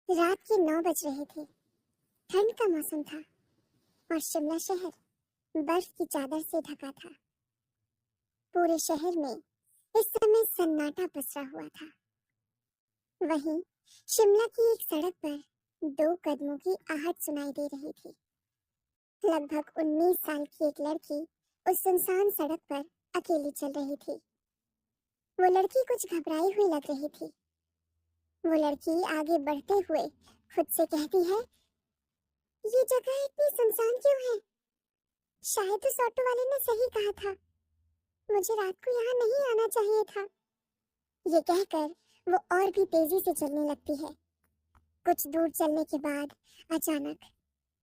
रात के 9 बज रहे थे। ठंड का मौसम था और शिमला शहर बर्फ की चादर से ढका था। पूरे शहर में इस समय सन्नाटा पसरा हुआ था। वहीं शिमला की एक सड़क पर 2 कदमों की आहट सुनाई दे रही थी। लगभग 19 साल की एक लड़की उस सुनसान सड़क पर अकेली चल रही थी। वो लड़की कुछ घबराई हुई लग रही थी। वो लड़की आगे बढ़ते हुए खुद से कहती है, ये जगह इतनी सुनसान क्यों है? शायद उस ऑटो वाले ने सही कहा था। मुझे रात को यहाँ नहीं आना चाहिए था। ये कहकर वो और भी तेजी से चलने लगती है। कुछ दूर चलने के बाद अचानक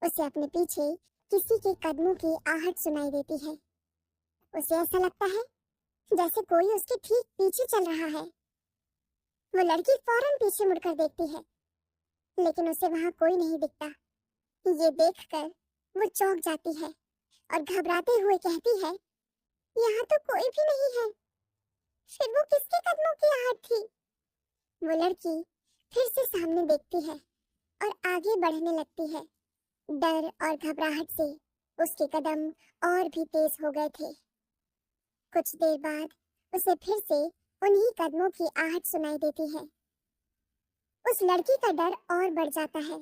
उसे अपने पीछे किसी के कदमों की आहट सुनाई देती है। उसे ऐसा लगता है जैसे कोई उसके ठीक पीछे चल रहा है। वो लड़की फौरन पीछे मुड़कर देखती है, लेकिन उसे वहाँ कोई नहीं दिखता। ये देखकर वो चौंक जाती है और घबराते हुए कहती है, यहाँ तो कोई भी नहीं है। फिर वो किसके कदमों की आहट थी? वो लड़की फिर से सामने देखती है और आगे बढ़ने लगती है। डर और घबराहट से उसके कदम और भी तेज हो गए थे। कुछ देर बाद उसे फिर से उन्हीं कदमों की आहट सुनाई देती है। उस लड़की का डर और बढ़ जाता है।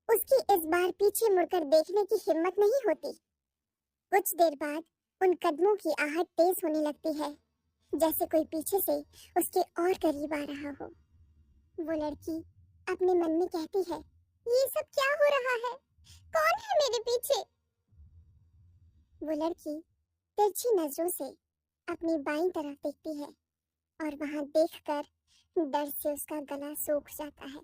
उसकी इस बार पीछे मुड़कर देखने की हिम्मत नहीं होती। कुछ देर बाद उन कदमों की आहट तेज होने लगती है, जैसे कोई पीछे से उसके और करीब आ रहा हो। वो लड़की अपने मन में कहती है, ये सब क्या हो रहा है? कौन है मेरे पीछे? वो लड़की तिरछी नजरों से अपनी बाईं तरफ देखती है और वहां देखकर डर से उसका गला सूख जाता है।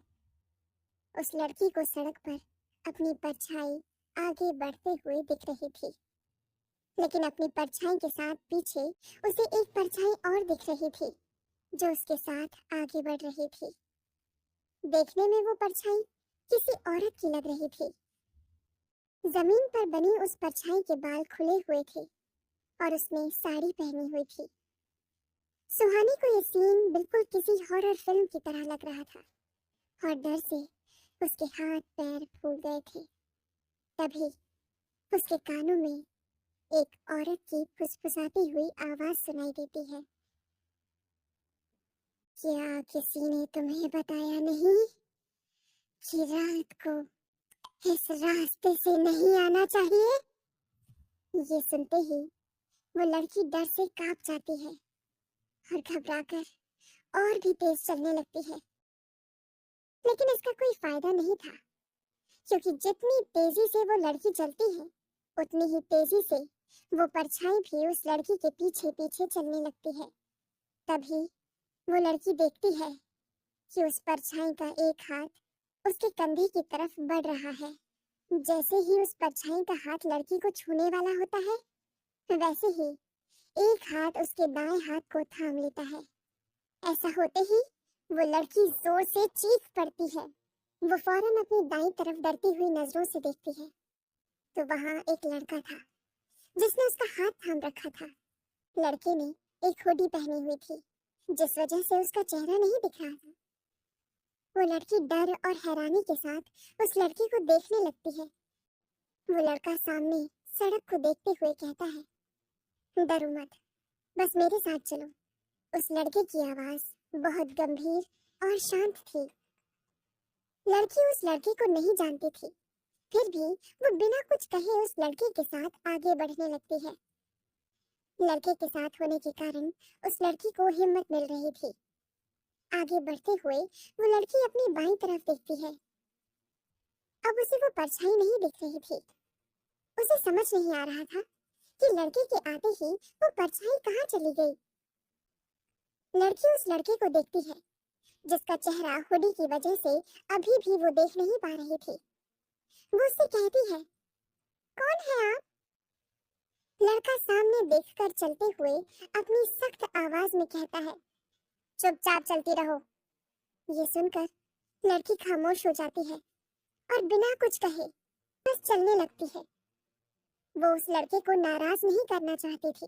उस लड़की को सड़क पर अपनी परछाई आगे बढ़ते हुए दिख रही थी, लेकिन अपनी परछाई के साथ पीछे उसे एक परछाई और दिख रही थी जो उसके साथ आगे बढ़ रही थी। देखने में वो परछाई किसी औरत की लग रही थी। जमीन पर बनी उस परछाई के बाल खुले हुए थे और उसने साड़ी पहनी हुई थी। सुहानी को ये सीन बिल्कुल किसी हॉरर फिल्म की तरह लग रहा था और डर से उसके हाथ पैर फूल गए थे। तभी उसके कानों में एक औरत की फुसफुसाती हुई आवाज सुनाई देती है, क्या किसी ने तुम्हें बताया नहीं कि रात को इस रास्ते से नहीं आना चाहिए? ये सुनते ही वो लड़की डर से कांप जाती है और घबराकर और भी तेज चलने लगती है। लेकिन इसका कोई फायदा नहीं था, क्योंकि जितनी तेजी से वो लड़की चलती है, उतनी ही तेजी से वो परछाई भी उस लड़की के पीछे पीछे चलने लगती है। तभी वो लड़की देखती है कि उस परछाई का एक हाथ उसके कंधे की तरफ बढ़ रहा है। जैसे ही उस परछाई का हाथ लड़की को छूने वाला होता है, वैसे ही एक हाथ उसके दाएं हाथ को थाम लेता है। ऐसा होते ही वो लड़की जोर से चीख पड़ती है। वो फौरन अपनी दाईं तरफ डरती हुई नजरों से देखती है, तो वहां एक लड़का था जिसने उसका हाथ थाम रखा था। लड़के ने एक हुडी पहनी हुई थी, जिस वजह से उसका चेहरा नहीं दिख रहा था। वो लड़की डर और हैरानी के साथ उस लड़की को देखने लगती है। वो लड़का सामने सड़क को देखते हुए कहता है, डरो मत, बस मेरे साथ चलो। उस लड़के की आवाज बहुत गंभीर और शांत थी। लड़की उस लड़के को नहीं जानती थी, फिर भी वो बिना कुछ कहे उस लड़के के साथ आगे बढ़ने लगती है। लड़के के साथ होने के कारण उस लड़की को हिम्मत मिल रही थी। आगे बढ़ते हुए वो लड़की अपनी बाईं तरफ देखती है। अब उसे वो परछाई नहीं दिख रही थी। उसे समझ नहीं आ रहा था कि लड़के के आते ही वो परछाई कहाँ चली गई। लड़की उस लड़के को देखती है जिसका चेहरा हुडी की वजह से अभी भी वो देख नहीं पा रही थी। वो उससे कहती है, कौन है आप? लड़का सामने देखकर चलते हुए अपनी सख्त आवाज में कहता है, चुपचाप चलती रहो। ये सुनकर लड़की खामोश हो जाती है और बिना कुछ कहे बस चलने लगती है। वो उस लड़के को नाराज नहीं करना चाहती थी,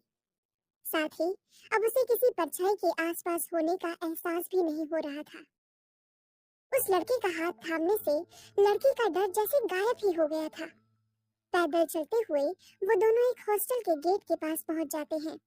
साथ ही अब उसे किसी परछाई के आसपास होने का एहसास भी नहीं हो रहा था। उस लड़के का हाथ थामने से लड़की का डर जैसे गायब ही हो गया था। पैदल चलते हुए वो दोनों एक हॉस्टल के गेट के पास पहुंच जाते हैं।